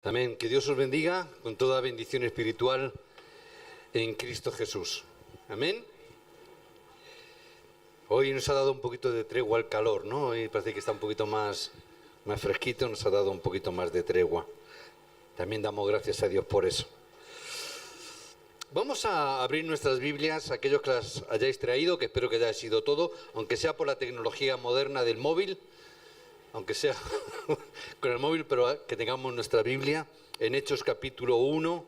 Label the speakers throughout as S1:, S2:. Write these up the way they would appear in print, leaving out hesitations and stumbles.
S1: Amén. Que Dios os bendiga con toda bendición espiritual en Cristo Jesús. Amén. Hoy nos ha dado un poquito de tregua al calor, ¿no? Hoy parece que está un poquito más fresquito, nos ha dado un poquito más de tregua. También damos gracias a Dios por eso. Vamos a abrir nuestras Biblias, aquellos que las hayáis traído, que espero que haya sido todo, aunque sea por la tecnología moderna del móvil, aunque sea con el móvil, pero que tengamos nuestra Biblia en Hechos capítulo 1,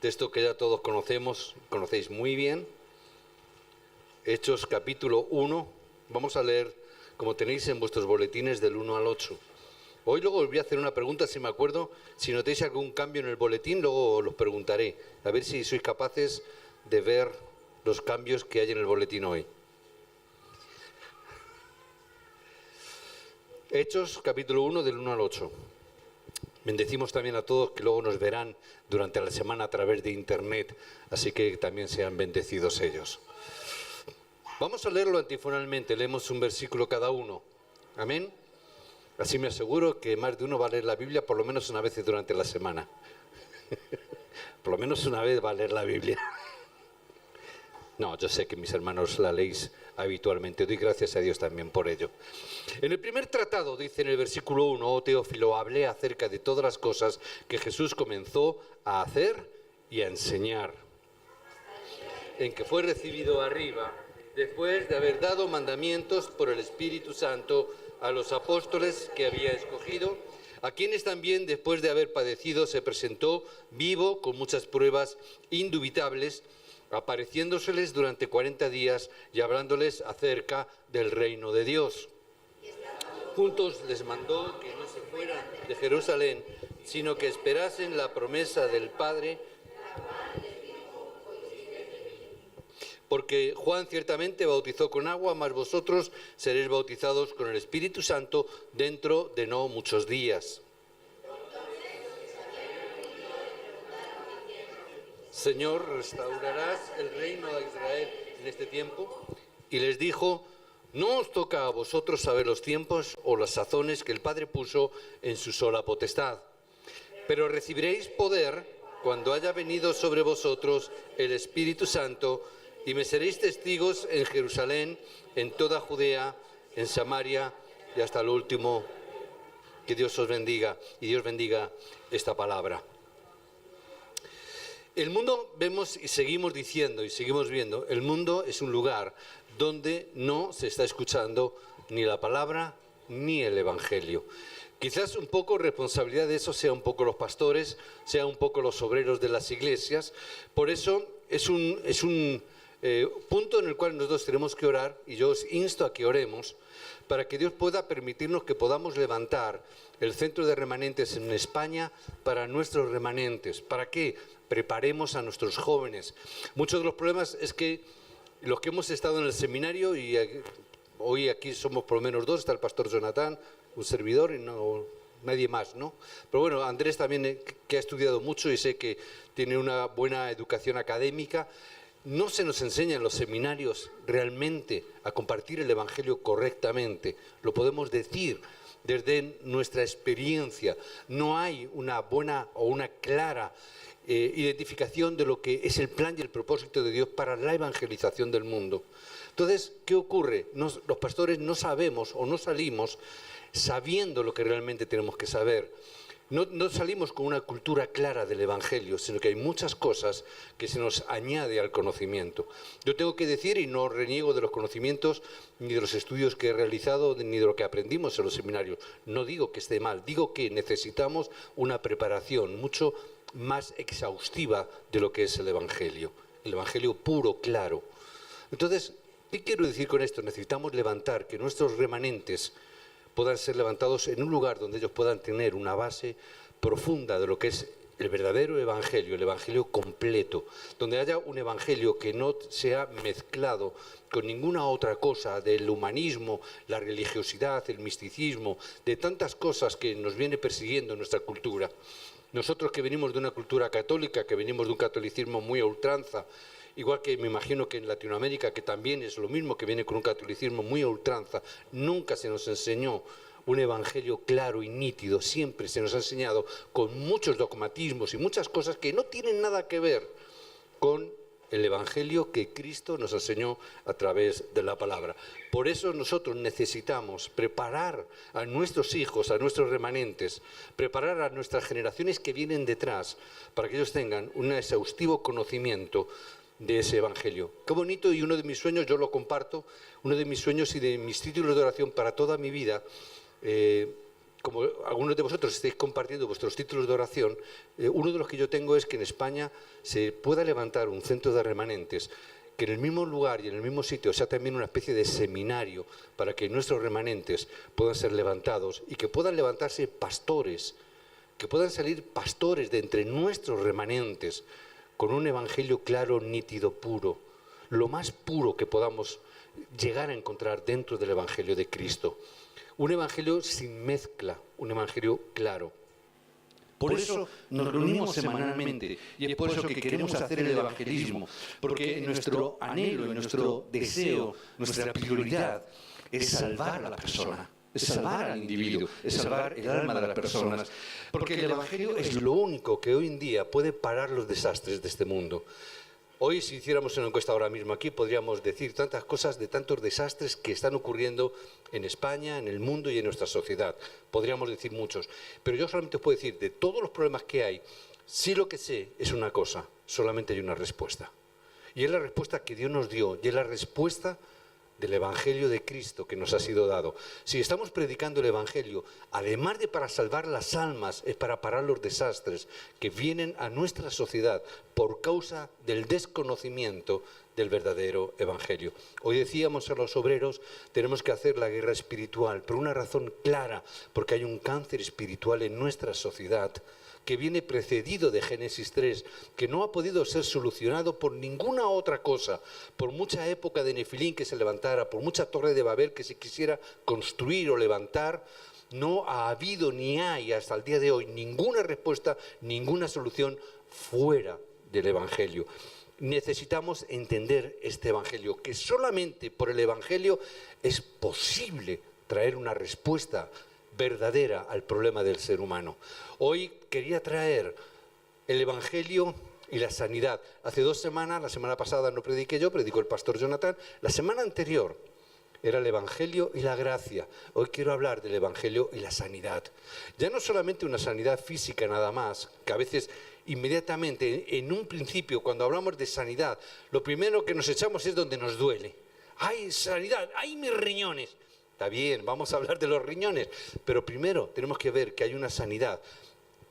S1: texto que ya todos conocéis muy bien. Hechos capítulo 1, vamos a leer, como tenéis en vuestros boletines, del 1 al 8. Hoy luego os voy a hacer una pregunta, si me acuerdo, si notéis algún cambio en el boletín, luego os los preguntaré, a ver si sois capaces de ver los cambios que hay en el boletín hoy. Hechos, capítulo 1, del 1 al 8. Bendecimos también a todos que luego nos verán durante la semana a través de internet, así que también sean bendecidos ellos. Vamos a leerlo antifonalmente, leemos un versículo cada uno. Amén. Así me aseguro que más de uno va a leer la Biblia por lo menos una vez durante la semana. Por lo menos una vez va a leer la Biblia. No, yo sé que mis hermanos la leéis habitualmente. Doy gracias a Dios también por ello. En el primer tratado, dice en el versículo 1, oh Teófilo, hablé acerca de todas las cosas que Jesús comenzó a hacer y a enseñar, en que fue recibido arriba, después de haber dado mandamientos por el Espíritu Santo a los apóstoles que había escogido, a quienes también, después de haber padecido, se presentó vivo con muchas pruebas indubitables, apareciéndoseles durante 40 días y hablándoles acerca del reino de Dios. Juntos les mandó que no se fueran de Jerusalén, sino que esperasen la promesa del Padre, porque Juan ciertamente bautizó con agua, mas vosotros seréis bautizados con el Espíritu Santo dentro de no muchos días. Señor, ¿restaurarás el reino de Israel en este tiempo? Y les dijo, no os toca a vosotros saber los tiempos o las sazones que el Padre puso en su sola potestad, pero recibiréis poder cuando haya venido sobre vosotros el Espíritu Santo, y me seréis testigos en Jerusalén, en toda Judea, en Samaria y hasta el último. Que Dios os bendiga y Dios bendiga esta palabra. El mundo, vemos y seguimos diciendo y seguimos viendo, el mundo es un lugar donde no se está escuchando ni la palabra ni el Evangelio. Quizás un poco responsabilidad de eso sea un poco los pastores, sea un poco los obreros de las iglesias. Por eso es un punto en el cual nosotros tenemos que orar, y yo os insto a que oremos para que Dios pueda permitirnos que podamos levantar el centro de remanentes en España para nuestros remanentes, para que preparemos a nuestros jóvenes. Muchos de los problemas es que los que hemos estado en el seminario, y hoy aquí somos por lo menos dos, está el pastor Jonathan, un servidor, y no nadie más, ¿no? Pero bueno, Andrés también, que ha estudiado mucho y sé que tiene una buena educación académica. No se nos enseña en los seminarios realmente a compartir el Evangelio correctamente. Lo podemos decir desde nuestra experiencia. No hay una buena o una clara identificación de lo que es el plan y el propósito de Dios para la evangelización del mundo. Entonces, ¿qué ocurre? Los pastores no sabemos o no salimos sabiendo lo que realmente tenemos que saber. No salimos con una cultura clara del Evangelio, sino que hay muchas cosas que se nos añade al conocimiento. Yo tengo que decir, y no reniego de los conocimientos, ni de los estudios que he realizado, ni de lo que aprendimos en los seminarios. No digo que esté mal, digo que necesitamos una preparación mucho más exhaustiva de lo que es el Evangelio puro, claro. Entonces, ¿qué quiero decir con esto? Necesitamos levantar, que nuestros remanentes puedan ser levantados en un lugar donde ellos puedan tener una base profunda de lo que es el verdadero Evangelio, el Evangelio completo, donde haya un Evangelio que no sea mezclado con ninguna otra cosa del humanismo, la religiosidad, el misticismo, de tantas cosas que nos viene persiguiendo en nuestra cultura. Nosotros que venimos de una cultura católica, que venimos de un catolicismo muy a ultranza, igual que me imagino que en Latinoamérica, que también es lo mismo, que viene con un catolicismo muy a ultranza, nunca se nos enseñó un evangelio claro y nítido. Siempre se nos ha enseñado con muchos dogmatismos y muchas cosas que no tienen nada que ver con el evangelio que Cristo nos enseñó a través de la palabra. Por eso nosotros necesitamos preparar a nuestros hijos, a nuestros remanentes, preparar a nuestras generaciones que vienen detrás, para que ellos tengan un exhaustivo conocimiento de ese evangelio. Qué bonito, y uno de mis sueños, yo lo comparto, uno de mis sueños y de mis títulos de oración para toda mi vida, como algunos de vosotros estáis compartiendo vuestros títulos de oración, uno de los que yo tengo es que en España se pueda levantar un centro de remanentes, que en el mismo lugar y en el mismo sitio sea también una especie de seminario para que nuestros remanentes puedan ser levantados y que puedan levantarse pastores, que puedan salir pastores de entre nuestros remanentes con un evangelio claro, nítido, puro, lo más puro que podamos llegar a encontrar dentro del evangelio de Cristo. Un evangelio sin mezcla, un evangelio claro.
S2: Por eso nos reunimos semanalmente y es por eso que queremos hacer el evangelismo, porque nuestro anhelo, nuestro deseo, nuestra prioridad es salvar a la persona, es salvar al individuo, es salvar el alma de las personas, porque el evangelio es
S1: lo único que hoy en día puede parar los desastres de este mundo. Hoy, si hiciéramos una encuesta ahora mismo aquí, podríamos decir tantas cosas de tantos desastres que están ocurriendo en España, en el mundo y en nuestra sociedad. Podríamos decir muchos. Pero yo solamente os puedo decir, de todos los problemas que hay, sí lo que sé es una cosa, solamente hay una respuesta. Y es la respuesta que Dios nos dio, y es la respuesta del Evangelio de Cristo que nos ha sido dado. Si estamos predicando el Evangelio, además de para salvar las almas, es para parar los desastres que vienen a nuestra sociedad por causa del desconocimiento del verdadero Evangelio. Hoy decíamos a los obreros, tenemos que hacer la guerra espiritual, por una razón clara, porque hay un cáncer espiritual en nuestra sociedad que viene precedido de Génesis 3, que no ha podido ser solucionado por ninguna otra cosa, por mucha época de Nefilín que se levantara, por mucha torre de Babel que se quisiera construir o levantar, no ha habido ni hay hasta el día de hoy ninguna respuesta, ninguna solución fuera del Evangelio. Necesitamos entender este Evangelio, que solamente por el Evangelio es posible traer una respuesta verdadera al problema del ser humano. Hoy quería traer el Evangelio y la sanidad. Hace 2 semanas, la semana pasada no prediqué yo, predicó el pastor Jonathan. La semana anterior era el Evangelio y la gracia. Hoy quiero hablar del Evangelio y la sanidad. Ya no solamente una sanidad física nada más, que a veces inmediatamente, en un principio, cuando hablamos de sanidad, lo primero que nos echamos es donde nos duele. ¡Ay, sanidad! ¡Ay, mis riñones! Está bien, vamos a hablar de los riñones, pero primero tenemos que ver que hay una sanidad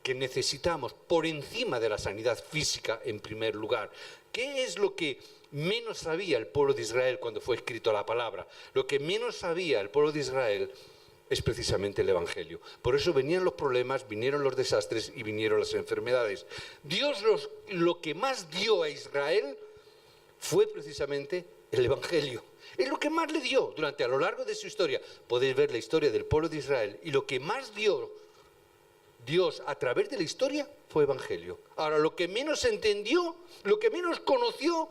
S1: que necesitamos por encima de la sanidad física en primer lugar. ¿Qué es lo que menos sabía el pueblo de Israel cuando fue escrito la palabra? Lo que menos sabía el pueblo de Israel es precisamente el Evangelio. Por eso venían los problemas, vinieron los desastres y vinieron las enfermedades. Dios lo que más dio a Israel fue precisamente el Evangelio. Es lo que más le dio durante a lo largo de su historia. Podéis ver la historia del pueblo de Israel y lo que más dio Dios a través de la historia fue Evangelio. Ahora, lo que menos entendió, lo que menos conoció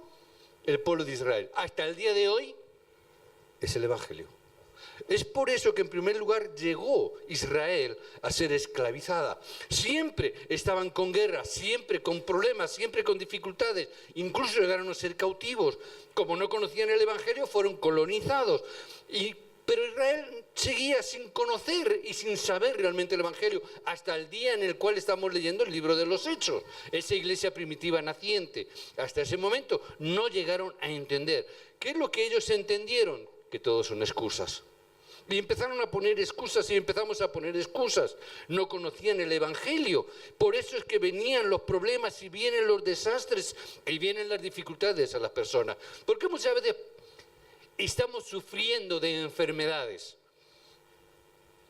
S1: el pueblo de Israel hasta el día de hoy es el Evangelio. Es por eso que en primer lugar llegó Israel a ser esclavizada. Siempre estaban con guerra, siempre con problemas, siempre con dificultades. Incluso llegaron a ser cautivos. Como no conocían el Evangelio, fueron colonizados. Pero Israel seguía sin conocer y sin saber realmente el Evangelio hasta el día en el cual estamos leyendo el libro de los Hechos. Esa iglesia primitiva naciente. Hasta ese momento no llegaron a entender. ¿Qué es lo que ellos entendieron? Que todo son excusas. Y empezaron a poner excusas y empezamos a poner excusas. No conocían el Evangelio. Por eso es que venían los problemas y vienen los desastres y vienen las dificultades a las personas. Porque muchas veces estamos sufriendo de enfermedades.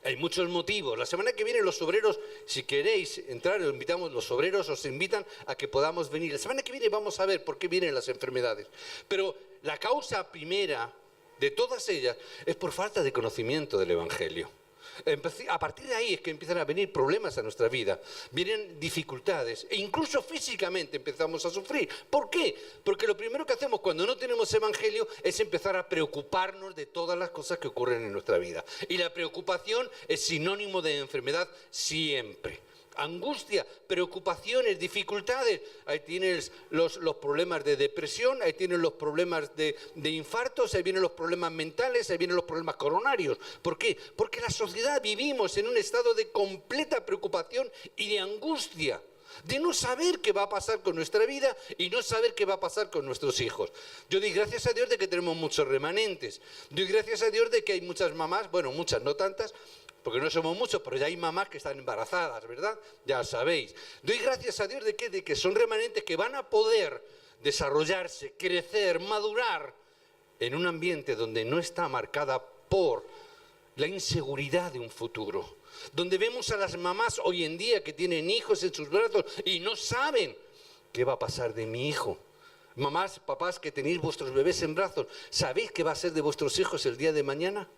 S1: Hay muchos motivos. La semana que viene los obreros, si queréis entrar, os invitamos, los obreros os invitan a que podamos venir. La semana que viene vamos a ver por qué vienen las enfermedades. Pero la causa primera de todas ellas es por falta de conocimiento del Evangelio. A partir de ahí es que empiezan a venir problemas a nuestra vida, vienen dificultades e incluso físicamente empezamos a sufrir. ¿Por qué? Porque lo primero que hacemos cuando no tenemos evangelio es empezar a preocuparnos de todas las cosas que ocurren en nuestra vida. Y la preocupación es sinónimo de enfermedad siempre. Angustia, preocupaciones, dificultades. Ahí tienes los problemas de depresión, ahí tienes los problemas de infartos, ahí vienen los problemas mentales, ahí vienen los problemas coronarios. ¿Por qué? Porque la sociedad vivimos en un estado de completa preocupación y de angustia, de no saber qué va a pasar con nuestra vida y no saber qué va a pasar con nuestros hijos. Yo doy gracias a Dios de que tenemos muchos remanentes. Doy gracias a Dios de que hay muchas mamás, bueno, muchas, no tantas, porque no somos muchos, pero ya hay mamás que están embarazadas, ¿verdad? Ya sabéis. Doy gracias a Dios de que son remanentes que van a poder desarrollarse, crecer, madurar en un ambiente donde no está marcada por la inseguridad de un futuro. Donde vemos a las mamás hoy en día que tienen hijos en sus brazos y no saben qué va a pasar de mi hijo. Mamás, papás que tenéis vuestros bebés en brazos, ¿sabéis qué va a ser de vuestros hijos el día de mañana?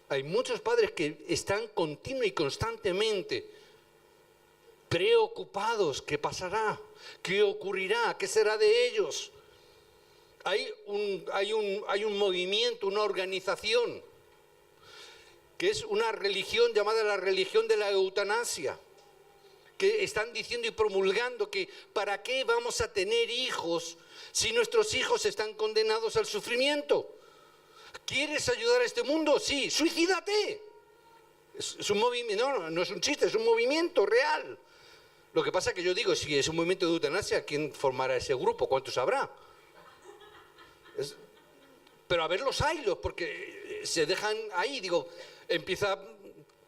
S1: Hay muchos padres que están continua y constantemente preocupados. ¿Qué pasará? ¿Qué ocurrirá? ¿Qué será de ellos? Hay un movimiento, una organización, que es una religión llamada la religión de la eutanasia, que están diciendo y promulgando que ¿para qué vamos a tener hijos si nuestros hijos están condenados al sufrimiento? ¿Quieres ayudar a este mundo? Sí, suicídate. Es un movimiento, no es un chiste, es un movimiento real. Lo que pasa es que yo digo, si es un movimiento de eutanasia, ¿quién formará ese grupo? ¿Cuántos habrá? Pero a ver los haylos, porque se dejan ahí, digo, empieza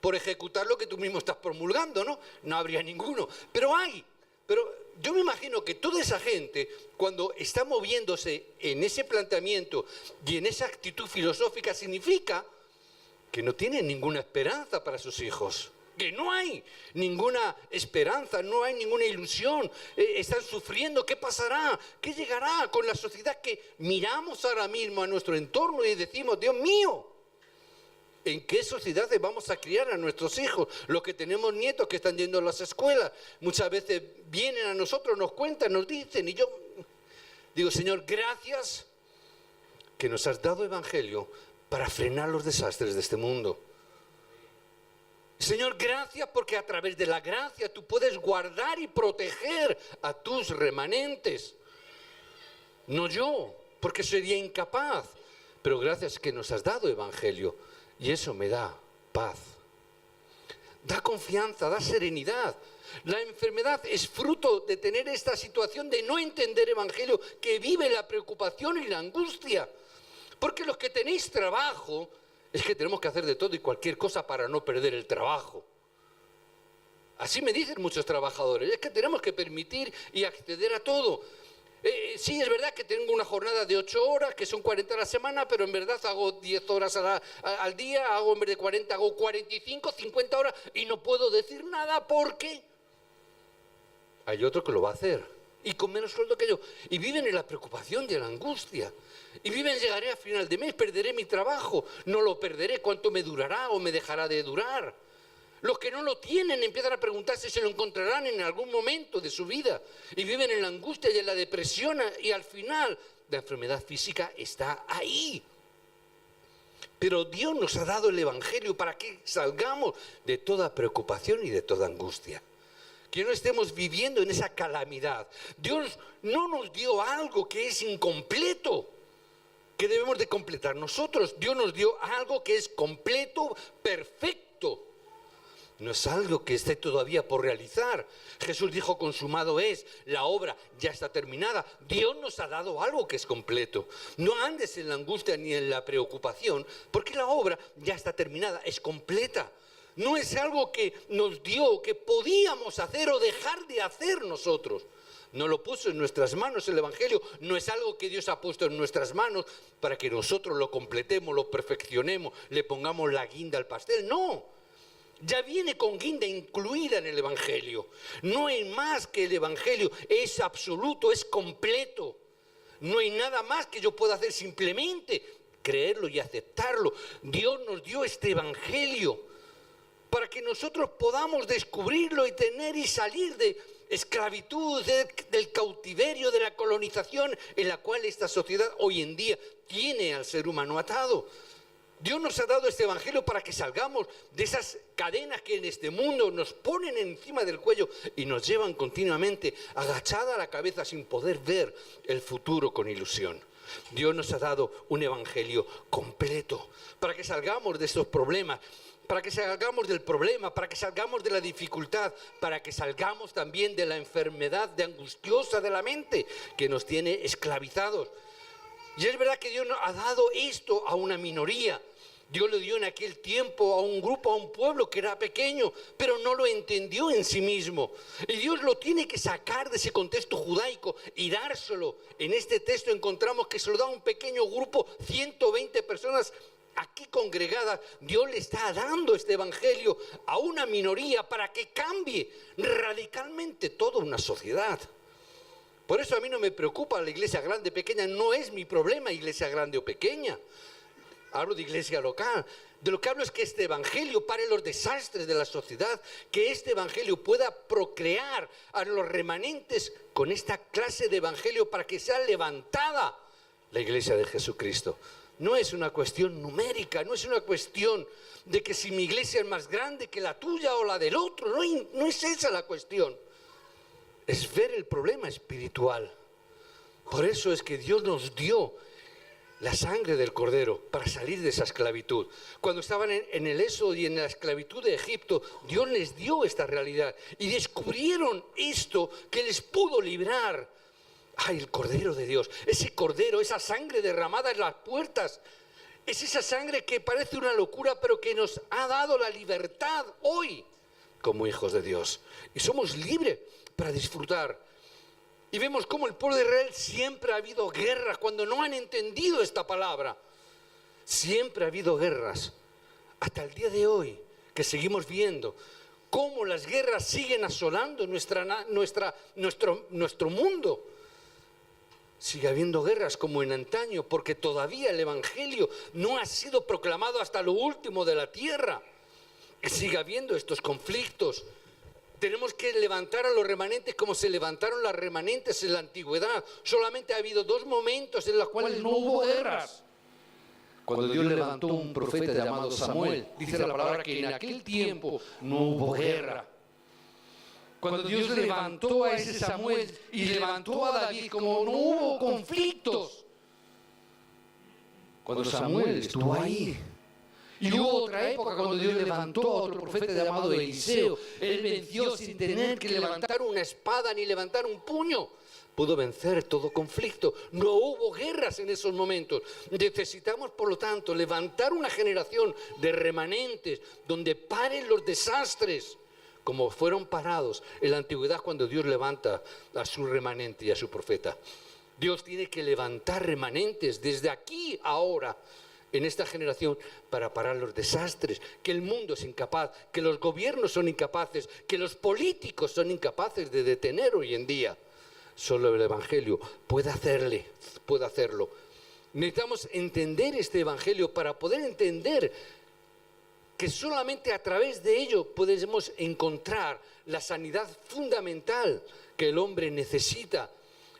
S1: por ejecutar lo que tú mismo estás promulgando, ¿no? No habría ninguno, pero hay. Pero yo me imagino que toda esa gente, cuando está moviéndose en ese planteamiento y en esa actitud filosófica, significa que no tienen ninguna esperanza para sus hijos. Que no hay ninguna esperanza, no hay ninguna ilusión. Están sufriendo. ¿Qué pasará? ¿Qué llegará con la sociedad que miramos ahora mismo a nuestro entorno y decimos, Dios mío, ¿en qué sociedad vamos a criar a nuestros hijos? Los que tenemos nietos que están yendo a las escuelas, muchas veces vienen a nosotros, nos cuentan, nos dicen, y yo digo, Señor, gracias que nos has dado evangelio para frenar los desastres de este mundo. Señor, gracias porque a través de la gracia tú puedes guardar y proteger a tus remanentes. No yo, porque sería incapaz, pero gracias que nos has dado evangelio. Y eso me da paz, da confianza, da serenidad. La enfermedad es fruto de tener esta situación de no entender evangelio, que vive la preocupación y la angustia. Porque los que tenéis trabajo, es que tenemos que hacer de todo y cualquier cosa para no perder el trabajo. Así me dicen muchos trabajadores, es que tenemos que permitir y acceder a todo. Sí, es verdad que tengo una jornada de 8 horas, que son 40 a la semana, pero en verdad hago 10 horas al día, hago en vez de 40, hago 45, 50 horas y no puedo decir nada porque hay otro que lo va a hacer y con menos sueldo que yo. Y viven en la preocupación y en la angustia. Y viven, llegaré a final de mes, perderé mi trabajo, no lo perderé, ¿cuánto me durará o me dejará de durar? Los que no lo tienen empiezan a preguntarse si lo encontrarán en algún momento de su vida y viven en la angustia y en la depresión y al final la enfermedad física está ahí. Pero Dios nos ha dado el evangelio para que salgamos de toda preocupación y de toda angustia. Que no estemos viviendo en esa calamidad. Dios no nos dio algo que es incompleto, que debemos de completar nosotros. Dios nos dio algo que es completo, perfecto. No es algo que esté todavía por realizar. Jesús dijo, consumado es, la obra ya está terminada. Dios nos ha dado algo que es completo. No andes en la angustia ni en la preocupación, porque la obra ya está terminada, es completa. No es algo que nos dio, que podíamos hacer o dejar de hacer nosotros. No lo puso en nuestras manos el evangelio, no es algo que Dios ha puesto en nuestras manos para que nosotros lo completemos, lo perfeccionemos, le pongamos la guinda al pastel, no. Ya viene con guinda incluida en el evangelio. No hay más que el evangelio, es absoluto, es completo. No hay nada más que yo pueda hacer, simplemente creerlo y aceptarlo. Dios nos dio este evangelio para que nosotros podamos descubrirlo y tener y salir de esclavitud, del cautiverio, de la colonización en la cual esta sociedad hoy en día tiene al ser humano atado. Dios nos ha dado este evangelio para que salgamos de esas cadenas que en este mundo nos ponen encima del cuello y nos llevan continuamente agachada la cabeza sin poder ver el futuro con ilusión. Dios nos ha dado un evangelio completo para que salgamos de estos problemas, para que salgamos del problema, para que salgamos de la dificultad, para que salgamos también de la enfermedad angustiosa de la mente que nos tiene esclavizados. Y es verdad que Dios nos ha dado esto a una minoría. Dios lo dio en aquel tiempo a un grupo, a un pueblo que era pequeño, pero no lo entendió en sí mismo. Y Dios lo tiene que sacar de ese contexto judaico y dárselo. En este texto encontramos que se lo da a un pequeño grupo, 120 personas aquí congregadas. Dios le está dando este evangelio a una minoría para que cambie radicalmente toda una sociedad. Por eso a mí no me preocupa la iglesia grande o pequeña, no es mi problema iglesia grande o pequeña. Hablo de iglesia local. De lo que hablo es que este evangelio pare los desastres de la sociedad, que este evangelio pueda procrear a los remanentes con esta clase de evangelio para que sea levantada la iglesia de Jesucristo. No es una cuestión numérica, no es una cuestión de que si mi iglesia es más grande que la tuya o la del otro, no es esa la cuestión. Es ver el problema espiritual. Por eso es que Dios nos dio la sangre del Cordero para salir de esa esclavitud. Cuando estaban en el éxodo y en la esclavitud de Egipto, Dios les dio esta realidad y descubrieron esto que les pudo librar. ¡Ay, el Cordero de Dios! Ese Cordero, esa sangre derramada en las puertas, es esa sangre que parece una locura, pero que nos ha dado la libertad hoy como hijos de Dios. Y somos libres para disfrutar. Y vemos cómo el pueblo de Israel siempre ha habido guerras cuando no han entendido esta palabra. Siempre ha habido guerras. Hasta el día de hoy, que seguimos viendo cómo las guerras siguen asolando nuestro mundo. Sigue habiendo guerras como en antaño, porque todavía el evangelio no ha sido proclamado hasta lo último de la tierra. Que sigue habiendo estos conflictos. Tenemos que levantar a los remanentes como se levantaron las remanentes en la antigüedad. Solamente ha habido 2 momentos en los cuales no hubo guerras.
S2: Cuando Dios levantó un profeta llamado Samuel, dice la palabra que en aquel tiempo no hubo guerra. Cuando Dios levantó a ese Samuel y levantó a David, como no hubo conflictos. Cuando Samuel estuvo ahí. Y hubo otra época cuando Dios levantó a otro profeta llamado Eliseo. Él venció sin tener que levantar
S1: una espada ni levantar un puño. Pudo vencer todo conflicto. No hubo guerras en esos momentos. Necesitamos, por lo tanto, levantar una generación de remanentes donde paren los desastres, como fueron parados en la antigüedad cuando Dios levanta a su remanente y a su profeta. Dios tiene que levantar remanentes desde aquí ahora, en esta generación, para parar los desastres, que el mundo es incapaz, que los gobiernos son incapaces, que los políticos son incapaces de detener hoy en día. Solo el evangelio puede hacerlo. Necesitamos entender este evangelio para poder entender que solamente a través de ello podemos encontrar la sanidad fundamental que el hombre necesita.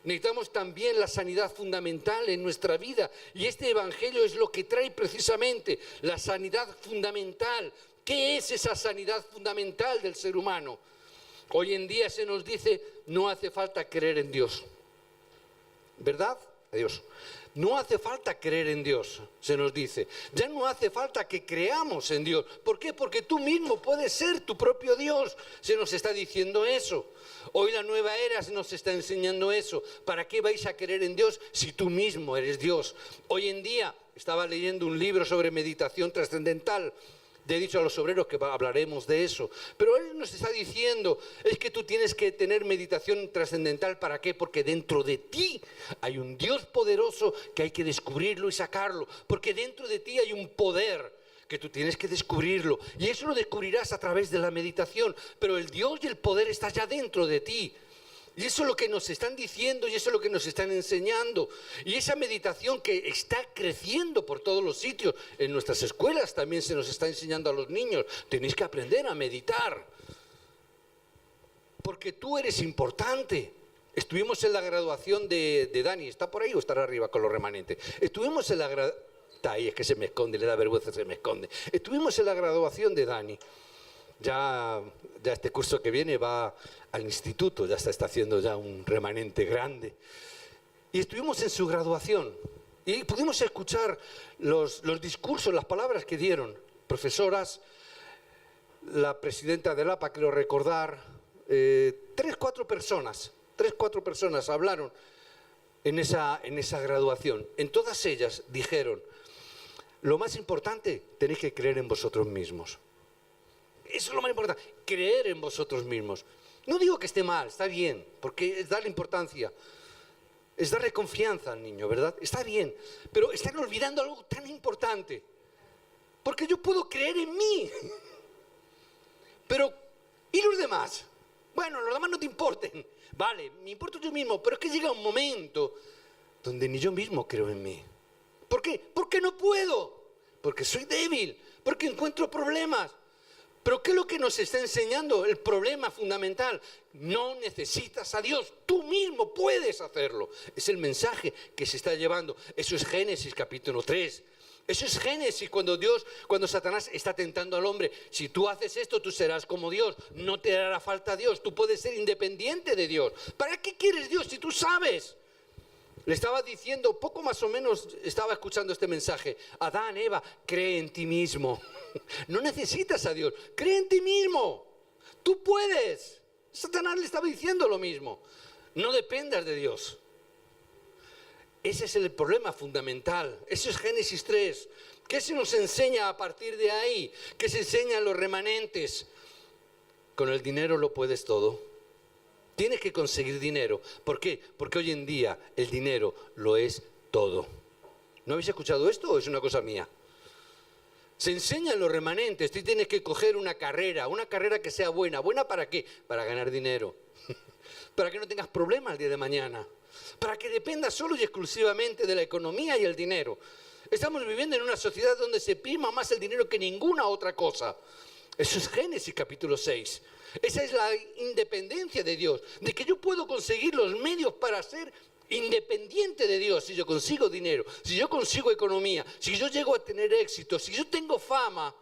S1: Necesitamos también la sanidad fundamental en nuestra vida, y este evangelio es lo que trae precisamente la sanidad fundamental. ¿Qué es esa sanidad fundamental del ser humano? Hoy en día se nos dice, no hace falta creer en Dios. ¿Verdad? Adiós. No hace falta creer en Dios, se nos dice. Ya no hace falta que creamos en Dios. ¿Por qué? Porque tú mismo puedes ser tu propio Dios. Se nos está diciendo eso. Hoy la nueva era nos está enseñando eso. ¿Para qué vais a creer en Dios si tú mismo eres Dios? Hoy en día estaba leyendo un libro sobre meditación trascendental. Le he dicho a los obreros que hablaremos de eso. Pero él nos está diciendo, es que tú tienes que tener meditación trascendental. ¿Para qué? Porque dentro de ti hay un Dios poderoso que hay que descubrirlo y sacarlo. Porque dentro de ti hay un poder que tú tienes que descubrirlo. Y eso lo descubrirás a través de la meditación. Pero el Dios y el poder está ya dentro de ti. Y eso es lo que nos están diciendo y eso es lo que nos están enseñando. Y esa meditación que está creciendo por todos los sitios, en nuestras escuelas también se nos está enseñando a los niños. Tenéis que aprender a meditar. Porque tú eres importante. Estuvimos en la graduación de Dani. ¿Está por ahí o estará arriba con los remanentes? Estuvimos en la graduación... Está ahí, es que se me esconde, le da vergüenza, se me esconde. Estuvimos en la graduación de Dani. Ya este curso que viene va al instituto, ya está haciendo ya un remanente grande. Y estuvimos en su graduación y pudimos escuchar los discursos, las palabras que dieron profesoras, la presidenta del APA, quiero recordar, 3-4 personas hablaron en esa graduación. En todas ellas dijeron, lo más importante, tenéis que creer en vosotros mismos. Eso es lo más importante, creer en vosotros mismos. No digo que esté mal, está bien, porque es darle importancia, es darle confianza al niño, ¿verdad? Está bien, pero están olvidando algo tan importante, porque yo puedo creer en mí, pero ¿y los demás? Bueno, los demás no te importen, vale, me importo yo mismo, pero es que llega un momento donde ni yo mismo creo en mí. ¿Por qué? Porque no puedo, porque soy débil, porque encuentro problemas. Pero ¿qué es lo que nos está enseñando? El problema fundamental. No necesitas a Dios, tú mismo puedes hacerlo. Es el mensaje que se está llevando. Eso es Génesis capítulo 3. Eso es Génesis, cuando Satanás está tentando al hombre. Si tú haces esto, tú serás como Dios. No te hará falta Dios, tú puedes ser independiente de Dios. ¿Para qué quieres Dios si tú sabes? Le estaba diciendo, poco más o menos estaba escuchando este mensaje. Adán, Eva, cree en ti mismo. No necesitas a Dios, cree en ti mismo. Tú puedes. Satanás le estaba diciendo lo mismo. No dependas de Dios. Ese es el problema fundamental. Eso es Génesis 3. ¿Qué se nos enseña a partir de ahí? ¿Qué se enseñan los remanentes? Con el dinero lo puedes todo. Tienes que conseguir dinero. ¿Por qué? Porque hoy en día el dinero lo es todo. ¿No habéis escuchado esto o es una cosa mía? Se enseñan los remanentes. Tú tienes que coger una carrera que sea buena. ¿Buena para qué? Para ganar dinero. Para que no tengas problemas el día de mañana. Para que dependas solo y exclusivamente de la economía y el dinero. Estamos viviendo en una sociedad donde se prima más el dinero que ninguna otra cosa. Eso es Génesis capítulo 6. Esa es la independencia de Dios, de que yo puedo conseguir los medios para ser independiente de Dios. Si yo consigo dinero, si yo consigo economía, si yo llego a tener éxito, si yo tengo fama,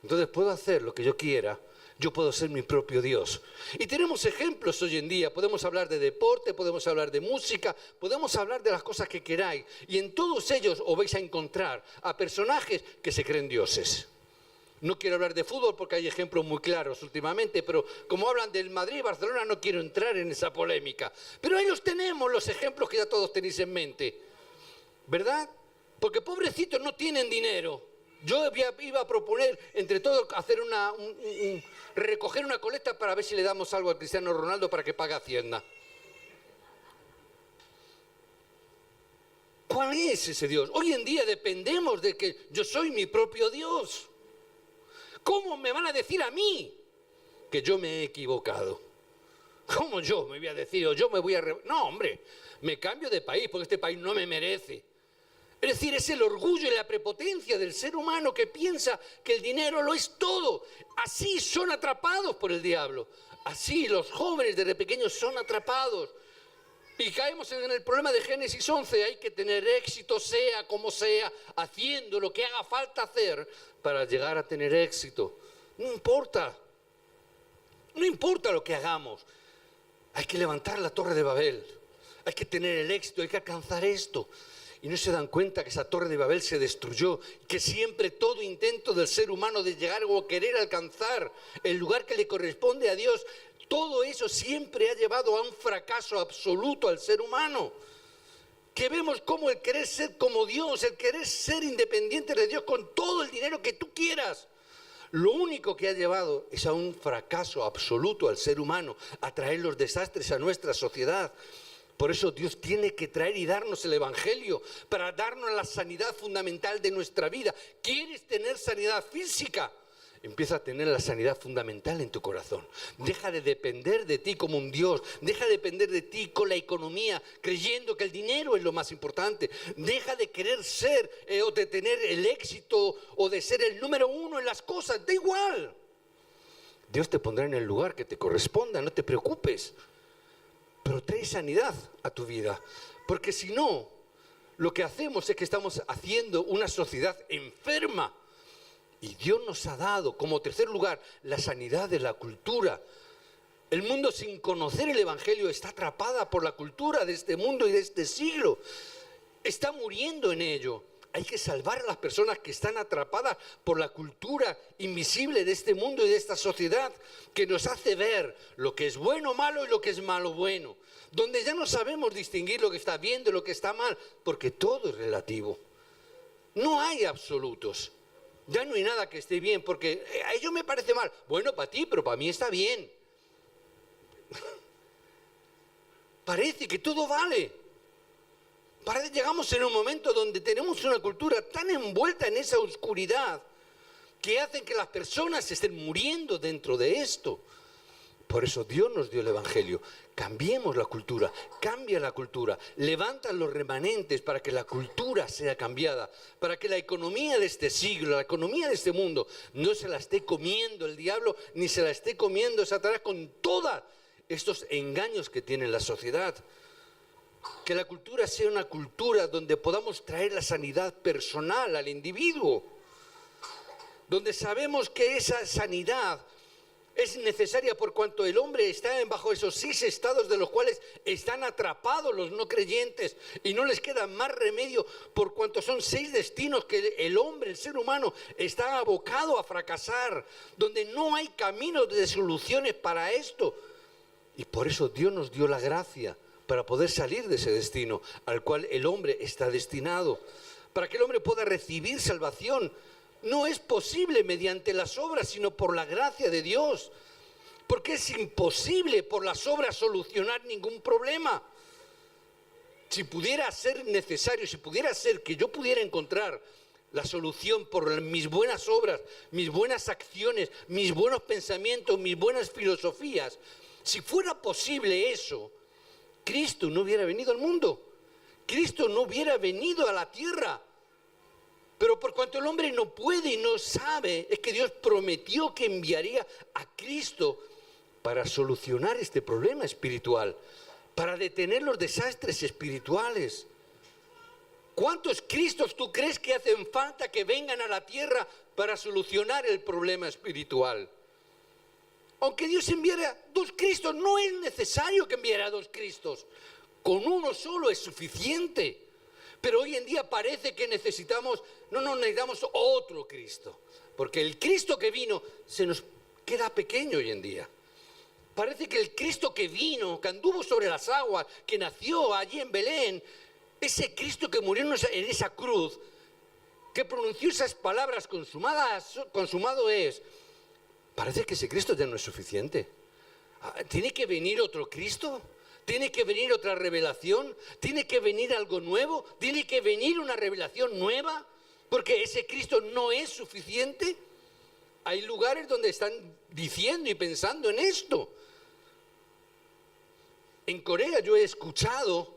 S1: entonces puedo hacer lo que yo quiera. Yo puedo ser mi propio Dios. Y tenemos ejemplos hoy en día. Podemos hablar de deporte, podemos hablar de música, podemos hablar de las cosas que queráis. Y en todos ellos os vais a encontrar a personajes que se creen dioses. No quiero hablar de fútbol porque hay ejemplos muy claros últimamente, pero como hablan del Madrid y Barcelona no quiero entrar en esa polémica. Pero ahí los tenemos, los ejemplos que ya todos tenéis en mente, ¿verdad? Porque pobrecitos no tienen dinero. Yo iba a proponer entre todos hacer recoger una colecta para ver si le damos algo a Cristiano Ronaldo para que pague Hacienda. ¿Cuál es ese Dios? Hoy en día dependemos de que yo soy mi propio Dios. ¿Cómo me van a decir a mí que yo me he equivocado? ¿Cómo yo me voy a decir? O yo me voy a... No, hombre, me cambio de país porque este país no me merece. Es decir, es el orgullo y la prepotencia del ser humano que piensa que el dinero lo es todo. Así son atrapados por el diablo. Así los jóvenes desde pequeños son atrapados. Y caemos en el problema de Génesis 11. Hay que tener éxito, sea como sea, haciendo lo que haga falta hacer para llegar a tener éxito. No importa. No importa lo que hagamos. Hay que levantar la Torre de Babel. Hay que tener el éxito, hay que alcanzar esto. Y no se dan cuenta que esa Torre de Babel se destruyó, que siempre todo intento del ser humano de llegar o querer alcanzar el lugar que le corresponde a Dios, todo eso siempre ha llevado a un fracaso absoluto al ser humano. Que vemos como el querer ser como Dios, el querer ser independiente de Dios con todo el dinero que tú quieras, lo único que ha llevado es a un fracaso absoluto al ser humano, a traer los desastres a nuestra sociedad. Por eso Dios tiene que traer y darnos el Evangelio para darnos la sanidad fundamental de nuestra vida. ¿Quieres tener sanidad física? empieza a tener la sanidad fundamental en tu corazón. Deja de depender de ti como un Dios. Deja de depender de ti con la economía, creyendo que el dinero es lo más importante. Deja de querer ser o de tener el éxito o de ser el número uno en las cosas. Da igual. Dios te pondrá en el lugar que te corresponda, no te preocupes. Pero trae sanidad a tu vida. Porque si no, lo que hacemos es que estamos haciendo una sociedad enferma. Y Dios nos ha dado, como tercer lugar, la sanidad de la cultura. El mundo sin conocer el Evangelio está atrapada por la cultura de este mundo y de este siglo. Está muriendo en ello. Hay que salvar a las personas que están atrapadas por la cultura invisible de este mundo y de esta sociedad, que nos hace ver lo que es bueno malo y lo que es malo bueno. Donde ya no sabemos distinguir lo que está bien de lo que está mal, porque todo es relativo. No hay absolutos. Ya no hay nada que esté bien, porque a ello me parece mal. Bueno, para ti, pero para mí está bien. Parece que todo vale. Llegamos en un momento donde tenemos una cultura tan envuelta en esa oscuridad que hacen que las personas estén muriendo dentro de esto. Por eso Dios nos dio el Evangelio. Cambiemos la cultura, cambia la cultura, levanta los remanentes para que la cultura sea cambiada, para que la economía de este siglo, la economía de este mundo, no se la esté comiendo el diablo, ni se la esté comiendo Satanás con todos estos engaños que tiene la sociedad. Que la cultura sea una cultura donde podamos traer la sanidad personal al individuo, donde sabemos que esa sanidad es necesaria por cuanto el hombre está bajo esos 6 estados de los cuales están atrapados los no creyentes y no les queda más remedio por cuanto son 6 destinos que el hombre, el ser humano, está abocado a fracasar, donde no hay caminos de soluciones para esto. Y por eso Dios nos dio la gracia para poder salir de ese destino al cual el hombre está destinado, para que el hombre pueda recibir salvación. No es posible mediante las obras, sino por la gracia de Dios, porque es imposible por las obras solucionar ningún problema. Si pudiera ser necesario, si pudiera ser que yo pudiera encontrar la solución por mis buenas obras, mis buenas acciones, mis buenos pensamientos, mis buenas filosofías, si fuera posible eso, Cristo no hubiera venido al mundo, Cristo no hubiera venido a la tierra. Pero por cuanto el hombre no puede y no sabe, es que Dios prometió que enviaría a Cristo para solucionar este problema espiritual, para detener los desastres espirituales. ¿Cuántos Cristos tú crees que hacen falta que vengan a la tierra para solucionar el problema espiritual? Aunque Dios enviara 2 Cristos, no es necesario que enviara 2 Cristos. Con uno solo es suficiente. Pero hoy en día parece que necesitamos otro Cristo. Porque el Cristo que vino se nos queda pequeño hoy en día. Parece que el Cristo que vino, que anduvo sobre las aguas, que nació allí en Belén, ese Cristo que murió en esa cruz, que pronunció esas palabras consumado es, parece que ese Cristo ya no es suficiente. ¿Tiene que venir otro Cristo? ¿Tiene que venir otra revelación? ¿Tiene que venir algo nuevo? ¿Tiene que venir una revelación nueva? Porque ese Cristo no es suficiente. Hay lugares donde están diciendo y pensando en esto. En Corea yo he escuchado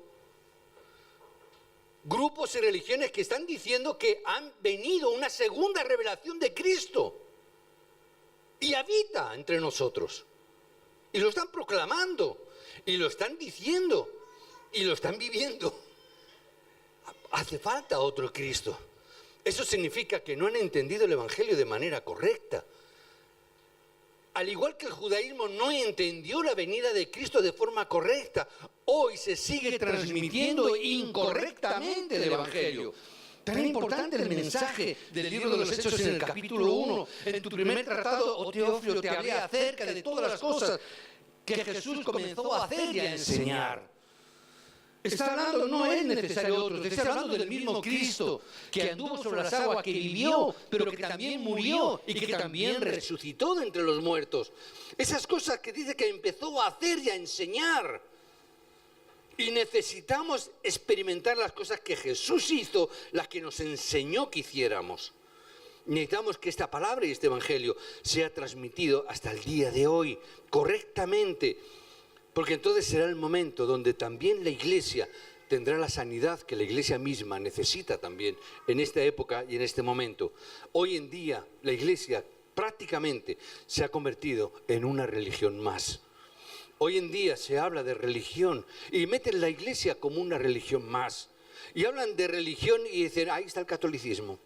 S1: grupos y religiones que están diciendo que han venido una segunda revelación de Cristo y habita entre nosotros. Y lo están proclamando. Y lo están diciendo, y lo están viviendo. Hace falta otro Cristo. Eso significa que no han entendido el Evangelio de manera correcta. Al igual que el judaísmo no entendió la venida de Cristo de forma correcta, hoy se sigue transmitiendo incorrectamente el Evangelio. Tan importante el mensaje del libro de los Hechos en el capítulo 1. En tu primer tratado, oh Teófilo, te hablé acerca de todas las cosas que Jesús comenzó a hacer y a enseñar. Está hablando, no es necesario otro, está hablando del mismo Cristo que anduvo sobre las aguas, que vivió, pero que también murió y que también resucitó de entre los muertos. Esas cosas que dice que empezó a hacer y a enseñar. Y necesitamos experimentar las cosas que Jesús hizo, las que nos enseñó que hiciéramos. Necesitamos que esta palabra y este evangelio sea transmitido hasta el día de hoy correctamente, porque entonces será el momento donde también la iglesia tendrá la sanidad que la iglesia misma necesita también en esta época y en este momento. Hoy en día la iglesia prácticamente se ha convertido en una religión más. Hoy en día se habla de religión y meten la iglesia como una religión más. Y hablan de religión y dicen, ahí está el catolicismo,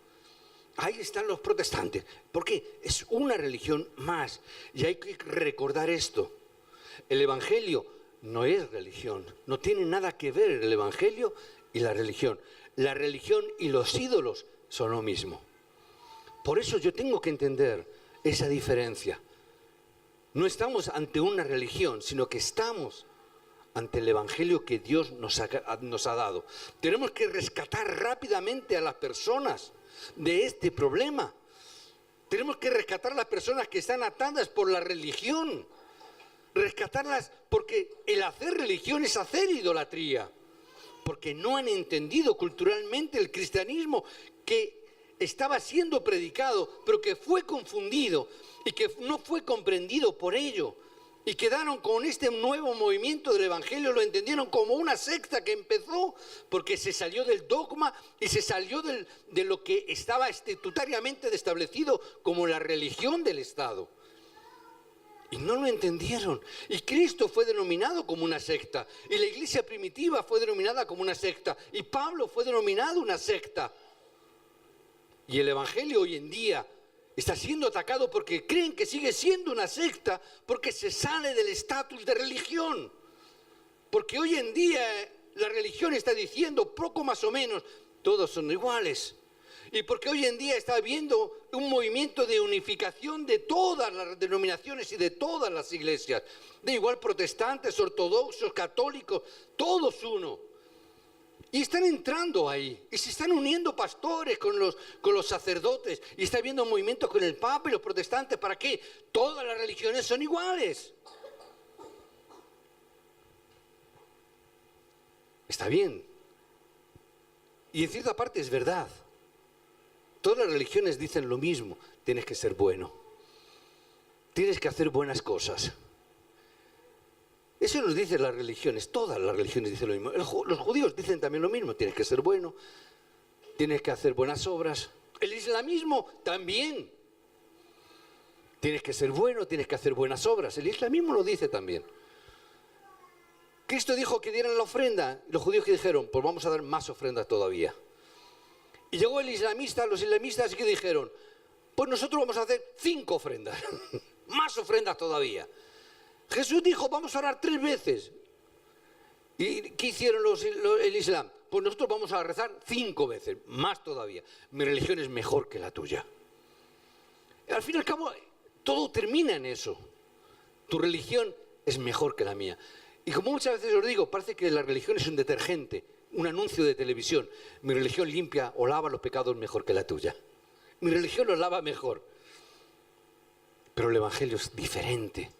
S1: ahí están los protestantes. ¿Por qué? Es una religión más. Y hay que recordar esto. El evangelio no es religión, no tiene nada que ver el evangelio y la religión. La religión y los ídolos son lo mismo. Por eso yo tengo que entender esa diferencia. No estamos ante una religión, sino que estamos ante el evangelio que Dios nos ha dado. Tenemos que rescatar rápidamente a las personas de este problema. Tenemos que rescatar a las personas que están atadas por la religión. Rescatarlas, porque el hacer religión es hacer idolatría, porque no han entendido culturalmente el cristianismo que estaba siendo predicado, pero que fue confundido y que no fue comprendido por ello, y quedaron con este nuevo movimiento del evangelio, lo entendieron como una secta que empezó porque se salió del dogma y se salió de lo que estaba estatutariamente establecido como la religión del Estado. Y no lo entendieron. Y Cristo fue denominado como una secta. Y la iglesia primitiva fue denominada como una secta. Y Pablo fue denominado una secta. Y el evangelio hoy en día está siendo atacado porque creen que sigue siendo una secta, porque se sale del estatus de religión. Porque hoy en día la religión está diciendo, poco más o menos, todos son iguales. Y porque hoy en día está habiendo un movimiento de unificación de todas las denominaciones y de todas las iglesias. Da igual protestantes, ortodoxos, católicos, todos uno. Y están entrando ahí. Y se están uniendo pastores con los sacerdotes. Y está habiendo movimientos con el Papa y los protestantes. ¿Para qué? Todas las religiones son iguales. Está bien. Y en cierta parte es verdad. Todas las religiones dicen lo mismo. Tienes que ser bueno. Tienes que hacer buenas cosas. Eso nos dicen las religiones. Todas las religiones dicen lo mismo. Los judíos dicen también lo mismo. Tienes que ser bueno. Tienes que hacer buenas obras. El islamismo también. Tienes que ser bueno, tienes que hacer buenas obras. El islamismo lo dice también. Cristo dijo que dieran la ofrenda. Los judíos que dijeron, pues vamos a dar más ofrendas todavía. Y llegó los islamistas que dijeron, pues nosotros vamos a hacer 5 ofrendas, más ofrendas todavía. Jesús dijo, vamos a orar 3 veces. ¿Y qué hicieron el Islam? Pues nosotros vamos a rezar 5 veces, más todavía. Mi religión es mejor que la tuya. Al fin y al cabo, todo termina en eso. Tu religión es mejor que la mía. Y como muchas veces os digo, parece que la religión es un detergente, un anuncio de televisión. Mi religión limpia o lava los pecados mejor que la tuya. Mi religión los lava mejor. Pero el evangelio es diferente.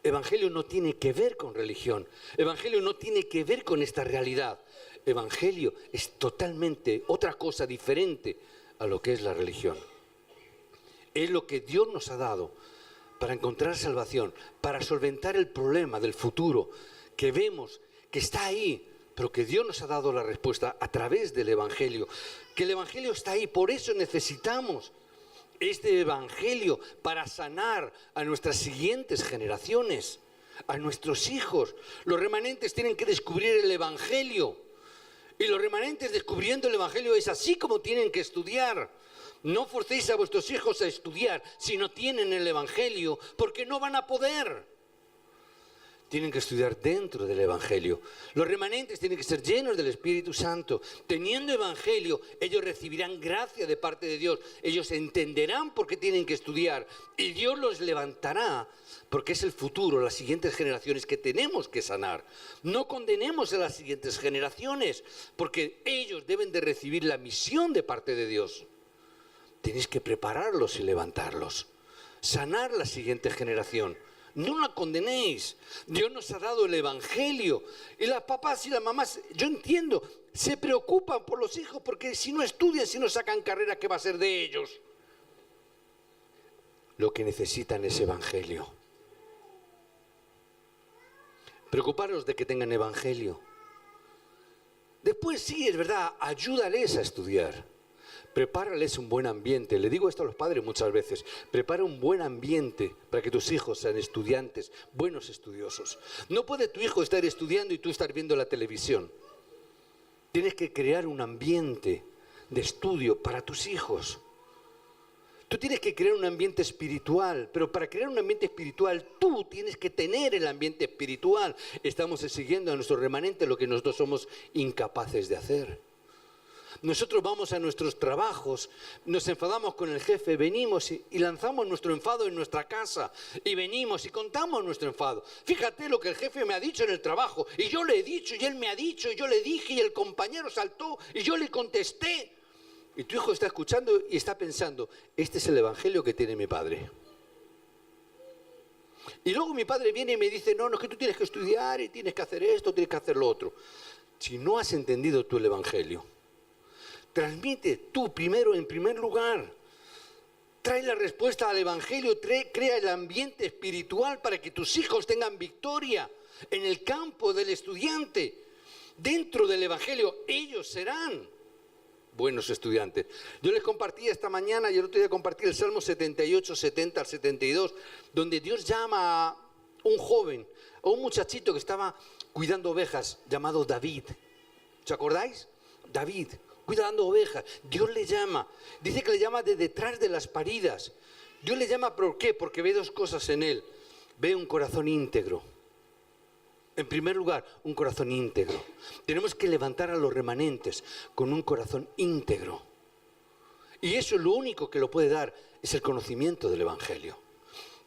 S1: El evangelio no tiene que ver con religión. El evangelio no tiene que ver con esta realidad. El evangelio es totalmente otra cosa diferente a lo que es la religión. Es lo que Dios nos ha dado para encontrar salvación, para solventar el problema del futuro que vemos que está ahí, pero que Dios nos ha dado la respuesta a través del evangelio. Que el evangelio está ahí, por eso necesitamos este evangelio para sanar a nuestras siguientes generaciones, a nuestros hijos. Los remanentes tienen que descubrir el evangelio. Y los remanentes descubriendo el evangelio es así como tienen que estudiar. No forcéis a vuestros hijos a estudiar si no tienen el evangelio, porque no van a poder. Tienen que estudiar dentro del evangelio. Los remanentes tienen que ser llenos del Espíritu Santo. Teniendo evangelio, ellos recibirán gracia de parte de Dios. Ellos entenderán por qué tienen que estudiar. Y Dios los levantará, porque es el futuro, las siguientes generaciones que tenemos que sanar. No condenemos a las siguientes generaciones, porque ellos deben de recibir la misión de parte de Dios. Tenéis que prepararlos y levantarlos. Sanar la siguiente generación. No la condenéis. Dios nos ha dado el evangelio. Y las papás y las mamás, yo entiendo, se preocupan por los hijos porque si no estudian, si no sacan carrera, ¿qué va a ser de ellos? lo que necesitan es evangelio. Preocuparos de que tengan evangelio. Después sí, es verdad, ayúdales a estudiar. Prepárales un buen ambiente. Le digo esto a los padres muchas veces. Prepara un buen ambiente para que tus hijos sean estudiantes, buenos estudiosos. No puede tu hijo estar estudiando y tú estar viendo la televisión. Tienes que crear un ambiente de estudio para tus hijos. Tú tienes que crear un ambiente espiritual, pero para crear un ambiente espiritual tú tienes que tener el ambiente espiritual. Estamos exigiendo a nuestro remanente lo que nosotros somos incapaces de hacer. Nosotros vamos a nuestros trabajos, nos enfadamos con el jefe, venimos y lanzamos nuestro enfado en nuestra casa. Y venimos y contamos nuestro enfado. Fíjate lo que el jefe me ha dicho en el trabajo. Y yo le he dicho, y él me ha dicho, y yo le dije, y el compañero saltó, y yo le contesté. Y tu hijo está escuchando y está pensando, este es el evangelio que tiene mi padre. Y luego mi padre viene y me dice, no, es que tú tienes que estudiar y tienes que hacer esto, tienes que hacer lo otro. Si no has entendido tú el evangelio, transmite tú primero, en primer lugar. Trae la respuesta al evangelio, crea el ambiente espiritual para que tus hijos tengan victoria en el campo del estudiante. Dentro del evangelio ellos serán buenos estudiantes. Yo les compartí esta mañana y el otro día compartí el Salmo 78, 70 al 72, donde Dios llama a un joven, a un muchachito que estaba cuidando ovejas, llamado David. ¿Os acordáis? David, cuidando ovejas. Dios le llama. Dice que le llama de detrás de las paridas. Dios le llama, ¿por qué? Porque ve dos cosas en él. Ve un corazón íntegro. En primer lugar, un corazón íntegro. Tenemos que levantar a los remanentes con un corazón íntegro. Y eso lo único que lo puede dar es el conocimiento del evangelio.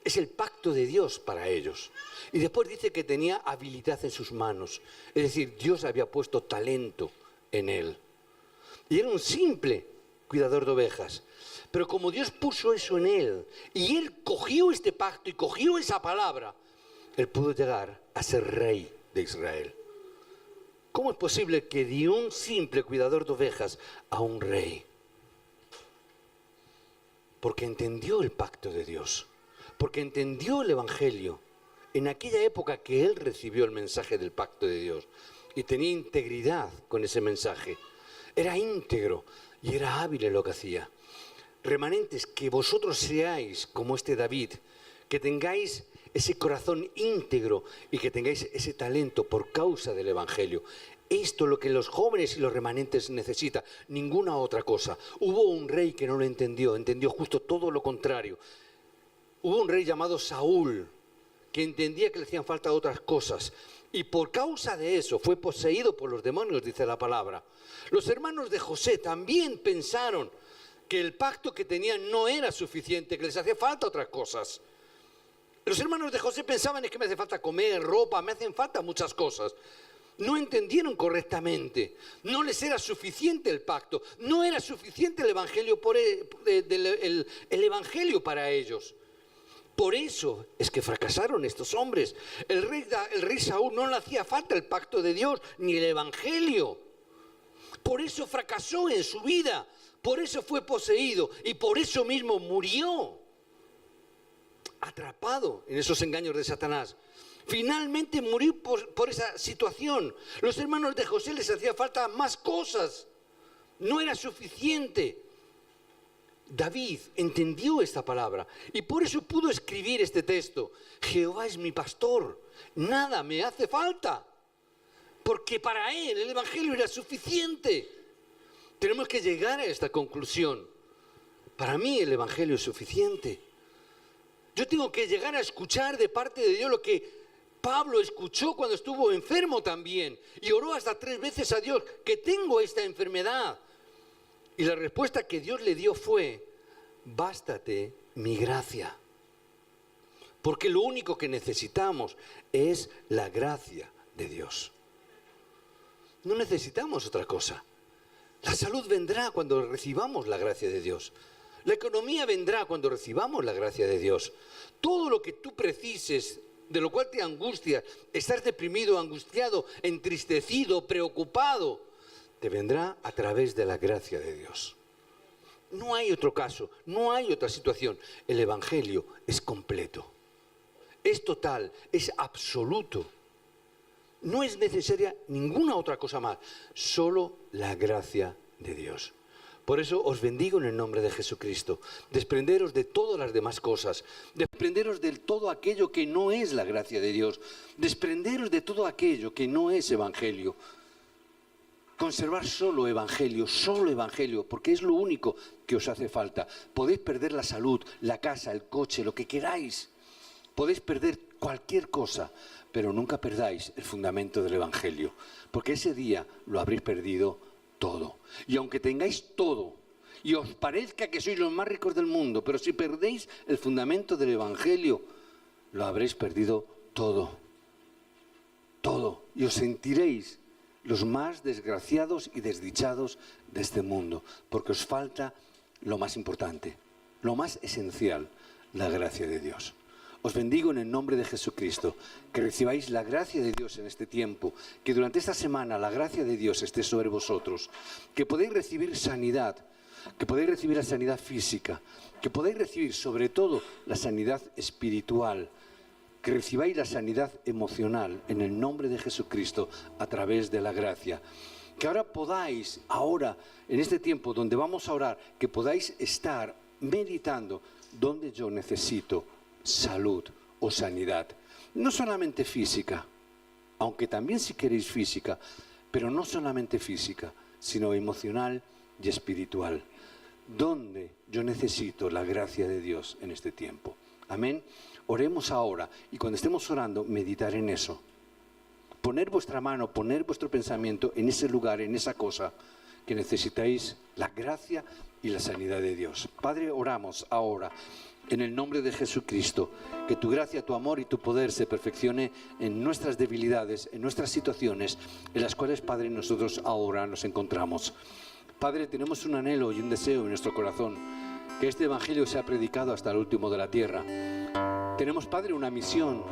S1: Es el pacto de Dios para ellos. Y después dice que tenía habilidad en sus manos. Es decir, Dios había puesto talento en él. Y era un simple cuidador de ovejas. Pero como Dios puso eso en él, y él cogió este pacto y cogió esa palabra, él pudo llegar a ser rey de Israel. ¿Cómo es posible que de un simple cuidador de ovejas a un rey? Porque entendió el pacto de Dios, porque entendió el evangelio en aquella época que él recibió el mensaje del pacto de Dios y tenía integridad con ese mensaje. Era íntegro y era hábil en lo que hacía. Remanentes, que vosotros seáis como este David, que tengáis ese corazón íntegro y que tengáis ese talento por causa del evangelio. Esto es lo que los jóvenes y los remanentes necesitan, ninguna otra cosa. Hubo un rey que no lo entendió justo todo lo contrario. Hubo un rey llamado Saúl, que entendía que le hacían falta otras cosas. Y por causa de eso fue poseído por los demonios, dice la palabra. Los hermanos de José también pensaron que el pacto que tenían no era suficiente, que les hacía falta otras cosas. Los hermanos de José pensaban, es que me hace falta comer, ropa, me hacen falta muchas cosas. No entendieron correctamente, no les era suficiente el pacto, no era suficiente el evangelio, el evangelio para ellos. Por eso es que fracasaron estos hombres. El rey Saúl no le hacía falta el pacto de Dios ni el evangelio. Por eso fracasó en su vida, por eso fue poseído y por eso mismo murió, atrapado en esos engaños de Satanás. Finalmente murió por esa situación. Los hermanos de José les hacía falta más cosas, no era suficiente. David entendió esta palabra y por eso pudo escribir este texto. Jehová es mi pastor, nada me hace falta, porque para él el evangelio era suficiente. Tenemos que llegar a esta conclusión. Para mí el evangelio es suficiente. Yo tengo que llegar a escuchar de parte de Dios lo que Pablo escuchó cuando estuvo enfermo también y oró hasta 3 veces a Dios, que tengo esta enfermedad. Y la respuesta que Dios le dio fue, bástate mi gracia. Porque lo único que necesitamos es la gracia de Dios. No necesitamos otra cosa. La salud vendrá cuando recibamos la gracia de Dios. La economía vendrá cuando recibamos la gracia de Dios. Todo lo que tú precises, de lo cual te angustias, estás deprimido, angustiado, entristecido, preocupado, te vendrá a través de la gracia de Dios. No hay otro caso, no hay otra situación. El Evangelio es completo, es total, es absoluto. No es necesaria ninguna otra cosa más, solo la gracia de Dios. Por eso os bendigo en el nombre de Jesucristo. Desprenderos de todas las demás cosas. Desprenderos de todo aquello que no es la gracia de Dios. Desprenderos de todo aquello que no es Evangelio. Conservar solo Evangelio, porque es lo único que os hace falta. Podéis perder la salud, la casa, el coche, lo que queráis. Podéis perder cualquier cosa, pero nunca perdáis el fundamento del Evangelio, porque ese día lo habréis perdido todo. Y aunque tengáis todo, y os parezca que sois los más ricos del mundo, pero si perdéis el fundamento del Evangelio, lo habréis perdido todo. Todo. Y os sentiréis los más desgraciados y desdichados de este mundo, porque os falta lo más importante, lo más esencial, la gracia de Dios. Os bendigo en el nombre de Jesucristo, que recibáis la gracia de Dios en este tiempo, que durante esta semana la gracia de Dios esté sobre vosotros, que podéis recibir sanidad, que podéis recibir la sanidad física, que podéis recibir sobre todo la sanidad espiritual, que recibáis la sanidad emocional en el nombre de Jesucristo a través de la gracia. Que ahora podáis, en este tiempo donde vamos a orar, que podáis estar meditando donde yo necesito salud o sanidad, no solamente física, aunque también si queréis física, pero no solamente física, sino emocional y espiritual, donde yo necesito la gracia de Dios en este tiempo. Amén. Oremos ahora y cuando estemos orando, meditar en eso. Poner vuestra mano, poner vuestro pensamiento en ese lugar, en esa cosa que necesitáis la gracia y la sanidad de Dios. Padre, oramos ahora en el nombre de Jesucristo, que tu gracia, tu amor y tu poder se perfeccione en nuestras debilidades, en nuestras situaciones, en las cuales, Padre, nosotros ahora nos encontramos. Padre, tenemos un anhelo y un deseo en nuestro corazón, que este Evangelio sea predicado hasta el último de la tierra. Tenemos, Padre, una misión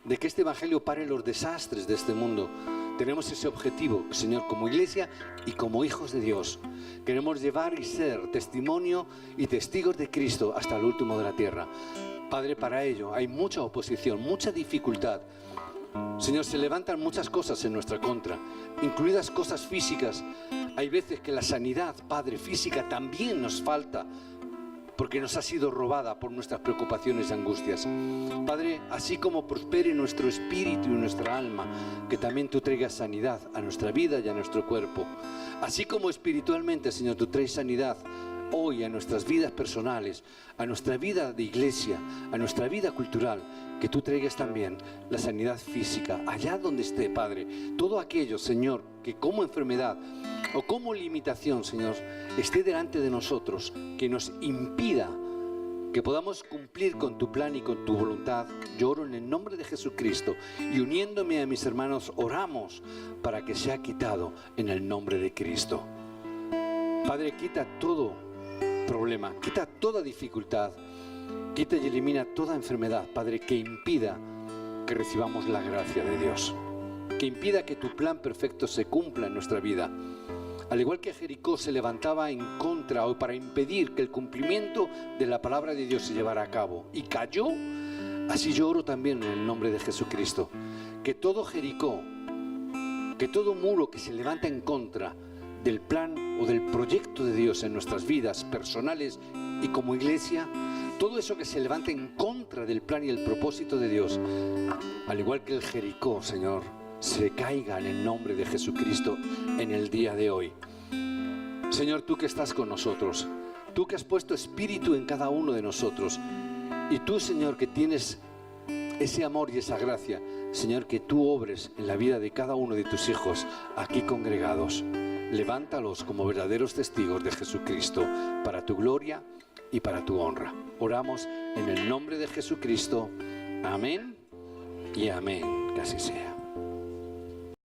S1: de que este Evangelio pare los desastres de este mundo. Tenemos ese objetivo, Señor, como iglesia y como hijos de Dios. Queremos llevar y ser testimonio y testigos de Cristo hasta el último de la tierra. Padre, para ello hay mucha oposición, mucha dificultad. Señor, se levantan muchas cosas en nuestra contra, incluidas cosas físicas. Hay veces que la sanidad, Padre, física también nos falta, porque nos ha sido robada por nuestras preocupaciones y angustias. Padre, así como prospere nuestro espíritu y nuestra alma, que también tú traigas sanidad a nuestra vida y a nuestro cuerpo. Así como espiritualmente, Señor, tú traes sanidad hoy a nuestras vidas personales, a nuestra vida de iglesia, a nuestra vida cultural, que tú traigas también la sanidad física, allá donde esté, Padre. Todo aquello, Señor, que como enfermedad o como limitación, Señor, esté delante de nosotros, que nos impida que podamos cumplir con tu plan y con tu voluntad. Yo oro en el nombre de Jesucristo y uniéndome a mis hermanos, oramos para que sea quitado en el nombre de Cristo. Padre, quita todo problema, quita toda dificultad, quita y elimina toda enfermedad, Padre, que impida que recibamos la gracia de Dios, que impida que tu plan perfecto se cumpla en nuestra vida. Al igual que Jericó se levantaba en contra o para impedir que el cumplimiento de la palabra de Dios se llevara a cabo y cayó, así yo oro también en el nombre de Jesucristo, que todo Jericó, que todo muro que se levanta en contra del plan o del proyecto de Dios en nuestras vidas personales y como iglesia, todo eso que se levanta en contra del plan y el propósito de Dios, al igual que el Jericó, Señor, se caiga en el nombre de Jesucristo en el día de hoy. Señor, tú que estás con nosotros, tú que has puesto espíritu en cada uno de nosotros, y tú, Señor, que tienes ese amor y esa gracia, Señor, que tú obres en la vida de cada uno de tus hijos aquí congregados. Levántalos como verdaderos testigos de Jesucristo para tu gloria y para tu honra. Oramos en el nombre de Jesucristo. Amén y amén. Que así sea.